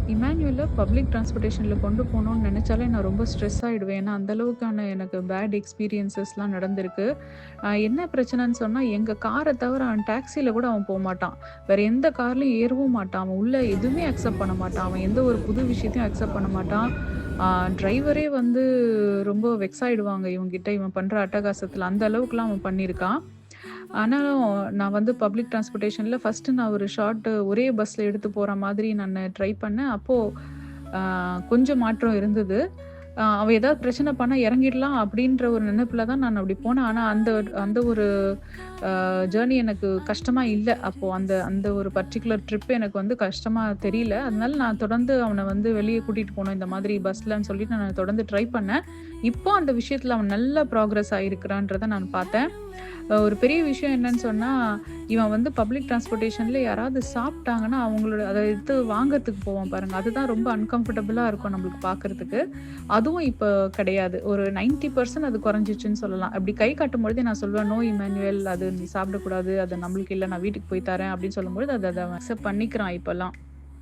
இமானுவேல public டிரான்ஸ்போர்ட்டேஷன்ல கொண்டு போணும்னு நெனச்சாலே நான் ரொம்ப ஸ்ட்ரெஸ் ஆயிடுவேன். ஏன்னா, அந்த அளவுக்கான எனக்கு பேட் எக்ஸ்பீரியன்ஸஸ்லாம் நடந்திருக்கு. என்ன பிரச்சனைன்னு சொன்னா, எங்க கார தவிர அவன் டாக்ஸில கூட அவன் போமாட்டான். வேற எந்த கார்லயும் ஏறவும் மாட்டான். அவன் உள்ள எதுவுமே அக்செப்ட் பண்ண மாட்டான். அவன் எந்த ஒரு புது விஷயத்தையும் அக்செப்ட் பண்ண மாட்டான். ஆ டிரைவரே வந்து ரொம்ப வெக்ஸ் ஆயிடுவாங்க இவன்கிட்ட, இவன் பண்ற அட்டகாசத்துல. அந்த அளவுக்குலாம் அவன் பண்ணியிருக்கான். ஆனாலும் நான் வந்து பப்ளிக் டிரான்ஸ்போர்ட்டேஷன்ல ஃபர்ஸ்ட்டு நான் ஒரு ஷார்ட் ஒரே பஸ்ல எடுத்து போற மாதிரி நானு ட்ரை பண்ணேன். அப்போ அ கொஞ்சம் மாற்றம் இருந்தது. அவன் ஏதாவது பிரச்சனை பண்ணா இறங்கிடலாம் அப்படின்ற ஒரு நினைப்புல தான் நான் அப்படி போனேன். ஆனா அந்த அந்த ஒரு ஜர்னி எனக்கு கஷ்டமா இல்ல. அப்போ அந்த அந்த ஒரு பர்ட்டிகுலர் ட்ரிப் எனக்கு வந்து கஷ்டமா தெரியல. அதனால நான் தொடர்ந்து அவன வந்து வெளிய கூட்டிட்டு போணும் இந்த மாதிரி பஸ்லன்னு சொல்லிட்டு நான் தொடர்ந்து ட்ரை பண்ணேன். இப்போ அந்த விஷயத்துல அவன் நல்ல ப்ராக்ரஸ் ஆயிருக்கிறான்றத நான் பார்த்தேன். ஒரு பெரிய விஷயம் என்னன்னு சொன்னா, இவன் வந்து பப்ளிக் டிரான்ஸ்போர்ட்டேஷன்ல யாராவது சாப்ட்டாங்கன்னா, அவங்களோட அத எடுத்து வாங்கறதுக்கு போவான் பாருங்க. அதுதான் ரொம்ப அன்கம்ஃபர்டபுளா இருக்கும் நம்மளுக்கு பார்க்கறதுக்கு. அதுவும் இப்ப கிடையாது. ஒரு 90% அது குறைஞ்சிச்சுன்னு சொல்லலாம். அப்படி கை காட்டும்பொழுதே நான் சொல்லுவேன், "நோ இம்மானுவேல் அது நீ சாப்பிடக்கூடாது. அது நம்மளுக்கு இல்ல. நான் வீட்டுக்கு போய் தரேன்." அப்படின்னு சொல்லும்பொழுது அத அத அவன் அக்செப்ட் பண்ணிக்கிறான் இப்பல்லாம்.